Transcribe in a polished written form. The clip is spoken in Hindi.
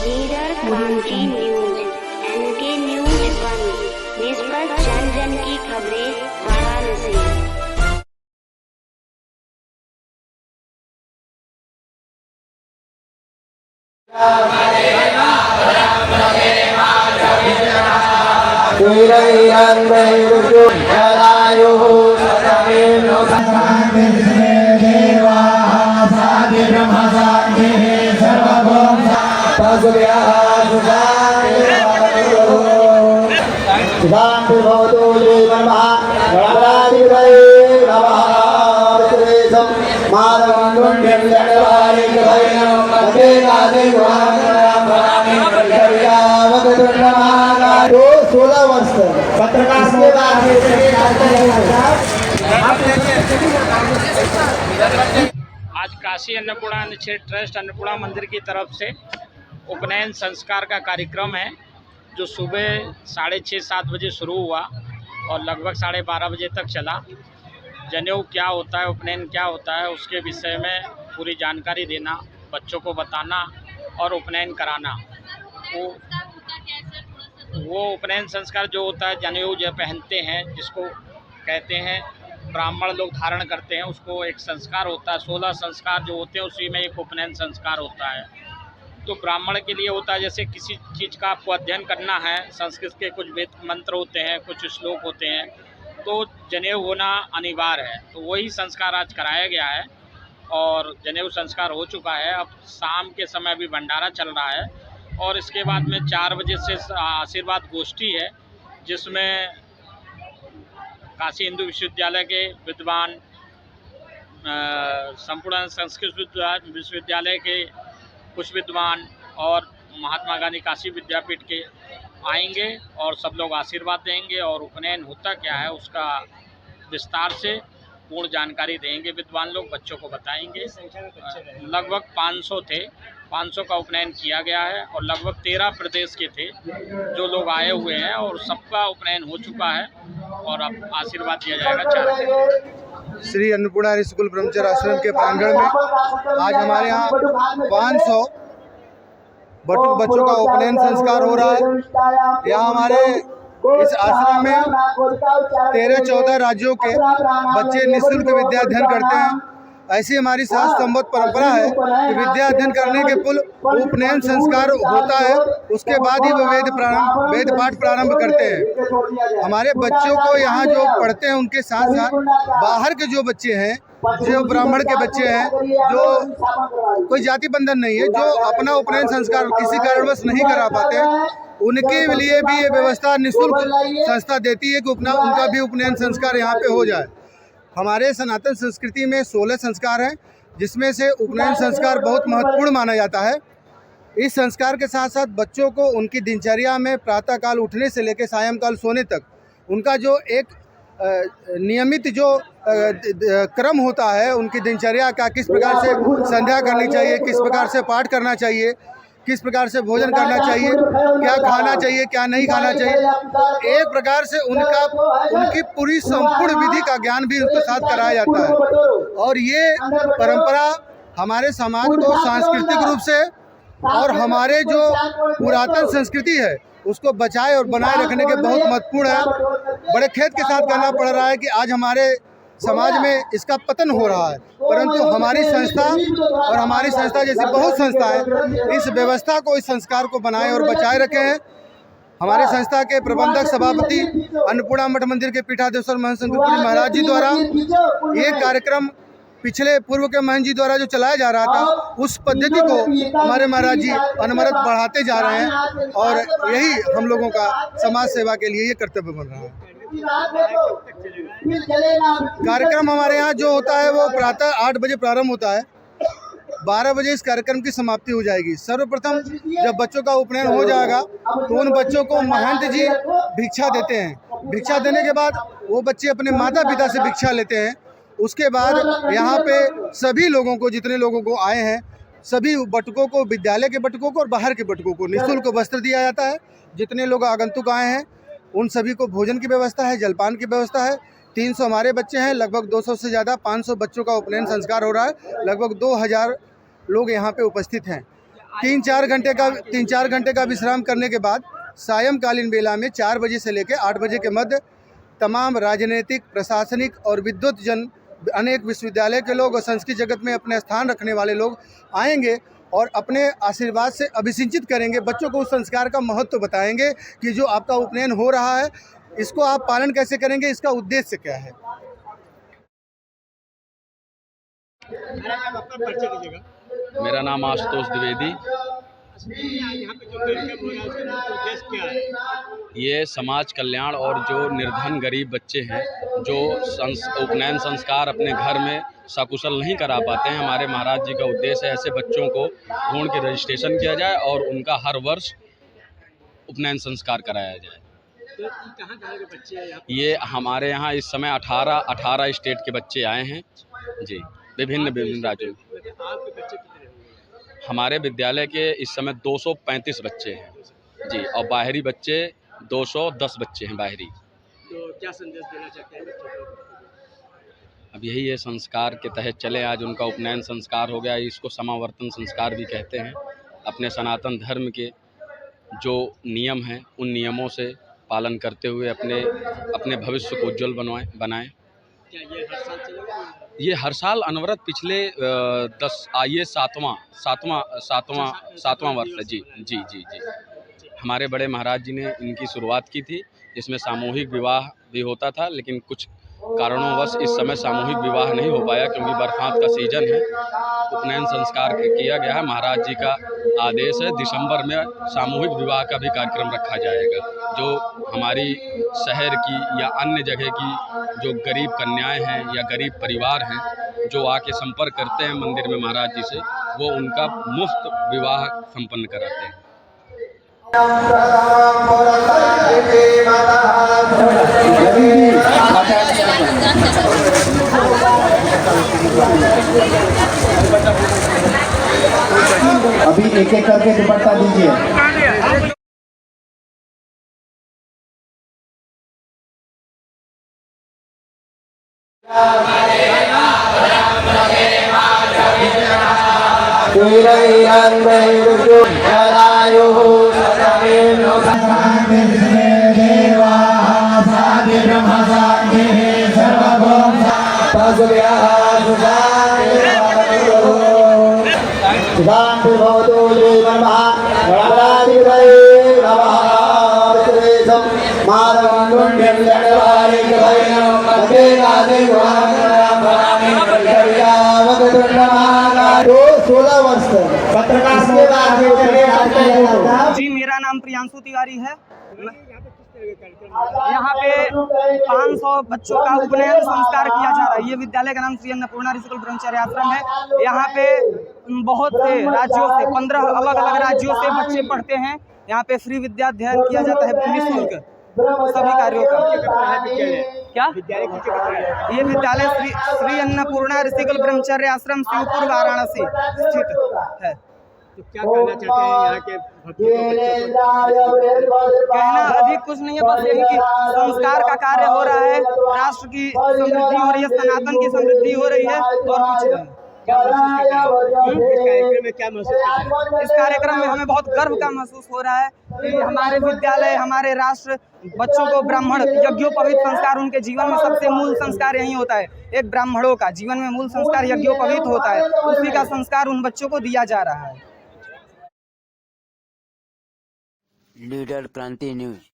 लीडर क्रांति न्यूज, एनके न्यूज 1, निष्पक्ष जन जन की खबरें, वाराणसी। तो 16 वर्ष पत्रकार आज काशी अन्नपूर्णा निक्षेप ट्रस्ट अन्नपूर्णा मंदिर की तरफ से उपनयन संस्कार का कार्यक्रम है, जो सुबह 6:30-7 बजे शुरू हुआ और लगभग 12:30 बजे तक चला। जनेऊ क्या होता है, उपनयन क्या होता है, उसके विषय में पूरी जानकारी देना, बच्चों को बताना और उपनयन कराना। वो उपनयन संस्कार जो होता है, जनेऊ जो पहनते हैं, जिसको कहते हैं ब्राह्मण लोग धारण करते हैं, उसको एक संस्कार होता है। 16 संस्कार जो होते हैं उसी में एक उपनयन संस्कार होता है। तो ब्राह्मण के लिए होता है, जैसे किसी चीज़ का आपको अध्ययन करना है, संस्कृत के कुछ वेद मंत्र होते हैं, कुछ श्लोक होते हैं, तो जनेऊ होना अनिवार्य है। तो वही संस्कार आज कराया गया है और जनेऊ संस्कार हो चुका है। अब शाम के समय भी भंडारा चल रहा है और इसके बाद में 4 बजे से आशीर्वाद गोष्ठी है, जिसमें काशी हिंदू विश्वविद्यालय के विद्वान, संपूर्ण संस्कृत विश्वविद्यालय के कुछ विद्वान और महात्मा गांधी काशी विद्यापीठ के आएंगे और सब लोग आशीर्वाद देंगे और उपनयन होता क्या है उसका विस्तार से पूर्ण जानकारी देंगे। विद्वान लोग बच्चों को बताएंगे। लगभग 500 थे, 500 का उपनयन किया गया है और लगभग 13 प्रदेश के थे जो लोग आए हुए हैं और सबका उपनयन हो चुका है और अब आशीर्वाद दिया जाएगा 4 बजे। श्री अन्नपूर्णा स्कूल ब्रह्मचर्य आश्रम के प्रांगण में आज हमारे यहाँ 500 बच्चों का उपनयन संस्कार हो रहा है। यहाँ हमारे इस आश्रम में 13-14 राज्यों के बच्चे निःशुल्क विद्या अध्ययन करते हैं। ऐसी हमारी शास्त्र संबद्ध परंपरा है कि विद्या अध्ययन करने के पूर्व उपनयन संस्कार होता है, उसके बाद ही वो वेद पाठ प्रारंभ करते हैं। हमारे बच्चों को यहाँ जो पढ़ते हैं उनके साथ साथ बाहर के जो बच्चे हैं, जो ब्राह्मण के बच्चे हैं, जो कोई जाति बंधन नहीं है, जो अपना उपनयन संस्कार किसी कारणवश नहीं करा पाते, उनके लिए भी ये व्यवस्था निःशुल्क संस्था देती है कि उनका भी उपनयन संस्कार यहाँ पे हो जाए। हमारे सनातन संस्कृति में 16 संस्कार हैं, जिसमें से उपनयन संस्कार बहुत महत्वपूर्ण माना जाता है। इस संस्कार के साथ साथ बच्चों को उनकी दिनचर्या में प्रातःकाल उठने से लेकर सायंकाल सोने तक उनका जो एक नियमित जो क्रम होता है, उनकी दिनचर्या का, किस प्रकार से संध्या करनी चाहिए, किस प्रकार से पाठ करना चाहिए, किस प्रकार से भोजन करना चाहिए, क्या खाना चाहिए, क्या नहीं खाना चाहिए, एक प्रकार से उनकी पूरी संपूर्ण विधि का ज्ञान भी उनके साथ कराया जाता है। और ये परंपरा हमारे समाज को सांस्कृतिक रूप से और हमारे जो पुरातन संस्कृति है उसको बचाए और बनाए रखने के बहुत महत्वपूर्ण है। बड़े खेद के साथ कहना पड़ रहा है कि आज हमारे समाज में इसका पतन हो रहा है, परंतु हमारी संस्था और हमारी संस्था जैसी बहुत संस्थाएं इस व्यवस्था को, इस संस्कार को बनाए और बचाए रखे हैं। हमारे संस्था के प्रबंधक सभापति अन्नपूर्णा मठ मंदिर के पीठाधीश्वर महंत संतपुरी महाराज जी द्वारा ये कार्यक्रम पिछले पूर्व के महंत जी द्वारा जो चलाया जा रहा था, उस पद्धति को हमारे महाराज जी अनवरत बढ़ाते जा रहे हैं और यही हम लोगों का समाज सेवा के लिए ये कर्तव्य बन रहा है। कार्यक्रम हमारे यहाँ जो होता है वो प्रातः 8 बजे प्रारंभ होता है, 12 बजे इस कार्यक्रम की समाप्ति हो जाएगी। सर्वप्रथम जब बच्चों का उपनयन हो जाएगा तो उन बच्चों को महंत जी भिक्षा देते हैं। भिक्षा देने के बाद वो बच्चे अपने माता पिता से भिक्षा लेते हैं। उसके बाद यहाँ पे सभी लोगों को, जितने लोगों को आए हैं, सभी बटुकों को, विद्यालय के बटुकों को और बाहर के बटुकों को निःशुल्क वस्त्र दिया जाता है। जितने लोग आगंतुक आए हैं उन सभी को भोजन की व्यवस्था है, जलपान की व्यवस्था है। 300 हमारे बच्चे हैं, लगभग 200 से ज़्यादा 500 बच्चों का उपनयन संस्कार हो रहा है। लगभग 2000 लोग यहाँ पे उपस्थित हैं। 3-4 घंटे का विश्राम करने के बाद सायंकालीन बेला में 4 बजे से लेकर 8 बजे के मध्य तमाम राजनीतिक, प्रशासनिक और विद्वत जन, अनेक विश्वविद्यालय के लोग और संस्कृत जगत में अपने स्थान रखने वाले लोग आएंगे और अपने आशीर्वाद से अभिसिंचित करेंगे। बच्चों को उस संस्कार का महत्व बताएंगे कि जो आपका उपनयन हो रहा है इसको आप पालन कैसे करेंगे, इसका उद्देश्य क्या है। मेरा नाम आशुतोष द्विवेदी। ये समाज कल्याण और जो निर्धन गरीब बच्चे हैं जो उपनयन संस्कार अपने घर में सकुशल नहीं करा पाते हैं, हमारे महाराज जी का उद्देश्य है ऐसे बच्चों को ढूंढ के रजिस्ट्रेशन किया जाए और उनका हर वर्ष उपनयन संस्कार कराया जाए। तो कहाँ के बच्चे हैं यहाँ? ये हमारे यहाँ इस समय 18 स्टेट के बच्चे आए हैं जी, विभिन्न राज्यों। आपके बच्चे कितने होंगे? हमारे विद्यालय के इस समय 235 बच्चे हैं जी, और बाहरी बच्चे 210 बच्चे हैं बाहरी। तो क्या संदेश देना चाहते हैं बच्चों को? अब यही है, संस्कार के तहत चले। आज उनका उपनयन संस्कार हो गया, इसको समावर्तन संस्कार भी कहते हैं। अपने सनातन धर्म के जो नियम हैं उन नियमों से पालन करते हुए अपने भविष्य को उज्जवल बनाएं। क्या ये हर साल चलेगा? ये हर साल अनवरत पिछले 7वां वर्ष है जी। हमारे बड़े महाराज जी ने इनकी शुरुआत की थी, इसमें सामूहिक विवाह भी होता था, लेकिन कुछ कारणोंवश इस समय सामूहिक विवाह नहीं हो पाया क्योंकि बरसात का सीजन है। उपनयन संस्कार किया गया है, महाराज जी का आदेश है दिसंबर में सामूहिक विवाह का भी कार्यक्रम रखा जाएगा। जो हमारी शहर की या अन्य जगह की जो गरीब कन्याएं हैं या गरीब परिवार हैं जो आके संपर्क करते हैं मंदिर में महाराज जी से, वो उनका मुफ्त विवाह संपन्न कराते हैं। अभी एक एक करके दुपट्टा दीजिए। जी, मेरा नाम प्रियांशु तिवारी है। यहाँ पे 500 बच्चों का उपनयन संस्कार किया जा रहा है। ये विद्यालय का नाम श्री अन्नपूर्णा ऋषिकुल ब्रह्मचर्य आश्रम है। यहाँ पे बहुत से राज्यों से 15 अलग अलग राज्यों से बच्चे पढ़ते हैं। यहाँ पे फ्री विद्या अध्ययन किया जाता है निःशुल्क सभी कार्यों का। क्या ये विद्यालय श्री अन्नपूर्णा ऋषिकुल ब्रह्मचर्य आश्रम शिवपुर वाराणसी स्थित है। तो क्या कहना चाहते हैं यहाँ के भक्तों को? कहना अधिक कुछ नहीं है, बस यही कि संस्कार का कार्य हो रहा है, राष्ट्र की समृद्धि हो रही है, सनातन की समृद्धि हो रही है और कुछ नहीं। कार्यक्रम में क्या महसूस करते हैं? इस कार्यक्रम में हमें बहुत गर्व का महसूस हो रहा है कि हमारे विद्यालय, हमारे राष्ट्र बच्चों को ब्राह्मण यज्ञोपवीत संस्कार, उनके जीवन में सबसे मूल संस्कार यही होता है। एक ब्राह्मणों का जीवन में मूल संस्कार यज्ञोपवीत होता है, उसी का संस्कार उन बच्चों को दिया जा रहा है। लीडर क्रांति न्यूज।